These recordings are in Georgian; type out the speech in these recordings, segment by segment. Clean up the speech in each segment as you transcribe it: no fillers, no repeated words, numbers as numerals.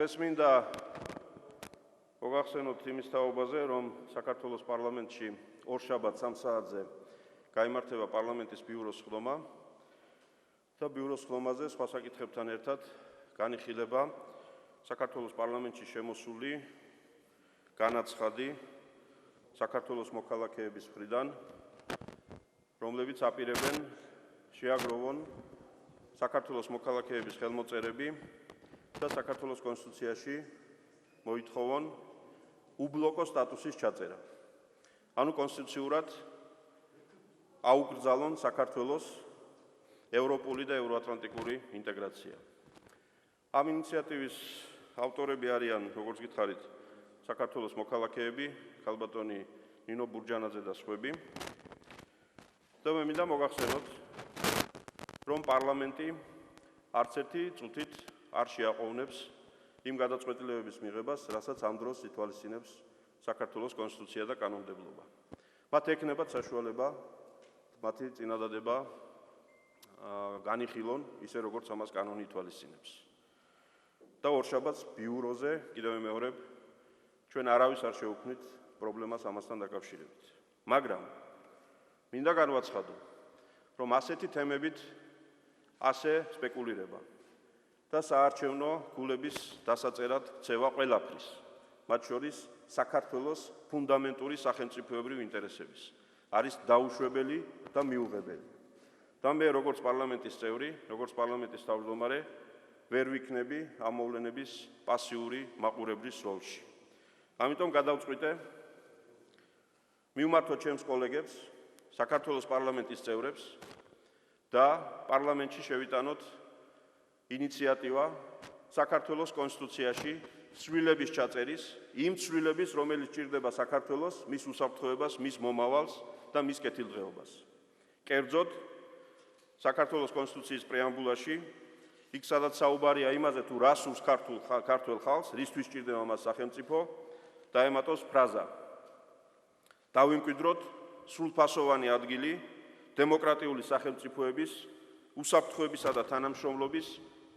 ეს მინდა მოგახსენოთ იმის თაობაზე, რომ საქართველოს პარლამენტში ორშაბათს 3 საათზე გაიმართება პარლამენტის ბიუროს ხდომა და ბიუროს ხდომაზე სხვა საკითხებთან ერთად განიხილება საქართველოს პარლამენტში შემოსული განაცხადი საქართველოს მოქალაქეების მხრიდან, რომლებიც აპირებენ შეაგროვონ საქართველოს მოქალაქეების ხელმოწერები და საქართველოს კონსტიტუციაში მოითხოვონ უბლოკო სტატუსის ჩაწერა. ანუ კონსტიტუციურად აუკრძალონ საქართველოს ევროპული და ევროატლანტიკური ინტეგრაცია. ამ ინიციატივის ავტორები არიან, როგორც გითხარით, საქართველოს მოქალაქეები, ქალბატონი ნინო ბურჯანაძე და სხვები. და მე მინდა მოგახსენოთ, რომ პარლამენტი არც ერთი წუთით არ შეაყოვნებს იმ გადაწყვეტილებების მიღებას, რასაც ამ დროს ითვალისწინებს საქართველოს კონსტიტუცია და კანონმდებლობა. მათ ექნებათ საშუალება მათი წინადადება განიხილონ ისე, როგორც ამას კანონი ითვალისწინებს. და ორშაბათს ბიუროზე, კიდევ ვიმეორებ, ჩვენ არავის არ შევქმნით პრობლემას ამასთან დაკავშირებით. მაგრამ მინდა განვაცხადო, რომ ასეთი თემებით ასე სპეკულირება და საარჩევნო გულების დასაწერად ქცევა ყველაფრის, მათ შორის საქართველოს ფუნდამენტური სახელმწიფოებრივი ინტერესების, არის დაუშვებელი და მიუღებელი. და მე, როგორც პარლამენტის წევრი, როგორც პარლამენტის თავმჯდომარე, ვერ ვიქნები ამ მოვლენების პასიური მაყურებლის როლში. ამიტომ გადავწყვიტე მივმართო ჩემს კოლეგებს, საქართველოს პარლამენტის წევრებს და პარლამენტში შევიტანოთ ინიციატივა საქართველოს კონსტიტუციაში ცვლილების ჩაწერის, იმ ცვლილების, რომელიც ჭირდება საქართველოს, მის უსაფრთხოებას, მის მომავალს და მის კეთილდღეობას. კერძოდ, საქართველოს კონსტიტუციის პრეამბულაში, იქ სადაც საუბარია იმაზე, თუ რა სურს ქართველ ხალხს, რისთვის ჭირდება მას სახელმწიფო, დაემატოს ფრაზა. დავიმკვიდროთ სრულფასოვანი ადგილი დემოკრატიული სახელმწიფოების, უსაფრთხოებისა და თანამშრომლობის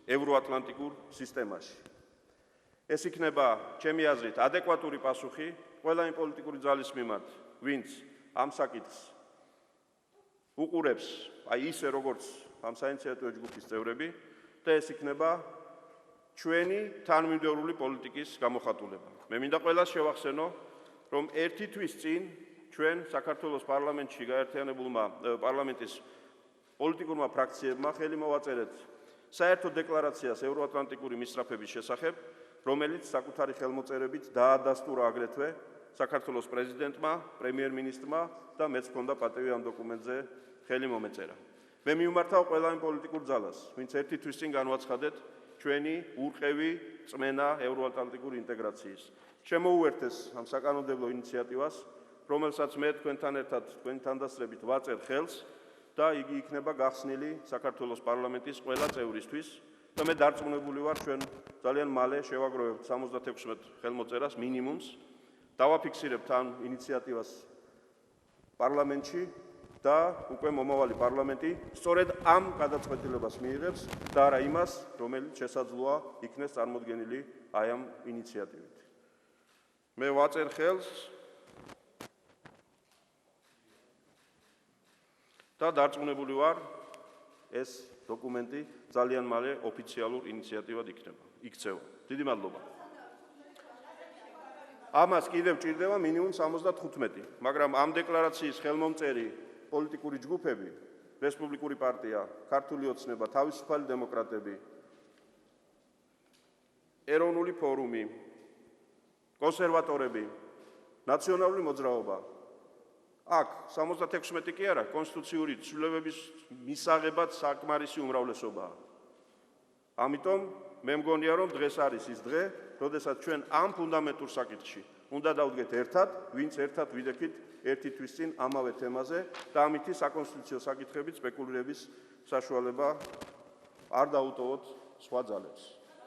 ევროატლანტიკურ სისტემაში. ეს იქნება, ჩემი აზრით, ადეკვატური პასუხი ყველა იმ პოლიტიკური ძალის მიმართ, ვინც ამ საკითხს უყურებს, ისე როგორც ამ საინიციატივო ჯგუფის წევრები, და ეს იქნება ჩვენი თანმიმდევრული პოლიტიკის გამოხატულება. მე მინდა ყველას შევახსენო, რომ ერთი თვის წინ ჩვენ საქართველოს პარლამენტში გაერთიანებულმა პარლამენტის პოლიტიკურმა ფრაქციებმა ხელი მოვაწერეთ საერთო დეკლარაციას ევროატლანტიკური მისწრაფების შესახებ, რომელიც საკუთარი ხელმოწერებით დაადასტურა აგრეთვე საქართველოს პრეზიდენტმა, პრემიერ-მინისტრმა და მეც მქონდა პატივი ამ დოკუმენტზე ხელი მომეწერა. მე მივმართავ ყველა იმ პოლიტიკურ ძალას, ვინც ერთი თვის წინ განვაცხადეთ ჩვენი ურყევი წმენა ევროატლანტიკური ინტეგრაციის. შემოუერთეს ამ საკანონმდებლო ინიციატივას, რომელსაც მე თქვენთან ერთად, თქვენი თანდასწრებით ვაწერ ხელს და იგი იქნება გახსნილი საქართველოს პარლამენტის ყველა წევრისთვის და მე დარწმუნებული ვარ, ჩვენ ძალიან მალე შევაგროვებთ 76 ხელმოწერას მინიმუმს, დავაფიქსირებთ ამ ინიციატივას პარლამენტში და უკვე მომავალი პარლამენტი სწორედ ამ გადაწყვეტილებას მიიღებს და არა იმას, რომელიც შესაძლოა იქნეს წარმოდგენილი აი ამ ინიციატივით. მე ვაწერ ხელს და დარწმუნებული ვარ, ეს დოკუმენტი ძალიან მალე ოფიციალურ ინიციატივად იქცევა. დიდი მადლობა. ამას კიდევ ჭირდება მინიმუმ 75, მაგრამ ამ დეკლარაციის ხელმომწერი პოლიტიკური ჯგუფები, რესპუბლიკური პარტია, ქართული ოცნება, თავისუფალი დემოკრატები, ეროვნული ფორუმი, კონსერვატორები, ნაციონალური მოძრაობა, აქ 76 კი არა, კონსტიტუციური ცვლილებების მისაღებად საკმარისი უმრავლესობაა. ამიტომ მე მგონია, რომ დღეს არის ის დღე, როდესაც ჩვენ ამ ფუნდამენტურ საკითხში უნდა დავდგეთ ერთად, ვინც ერთად ვიდექით ერთი თვის წინ ამავე თემაზე და ამითი საკონსტიტუციო საკითხებით სპეკულირების საშუალება არ დაუტოვოთ სხვა ძალებს.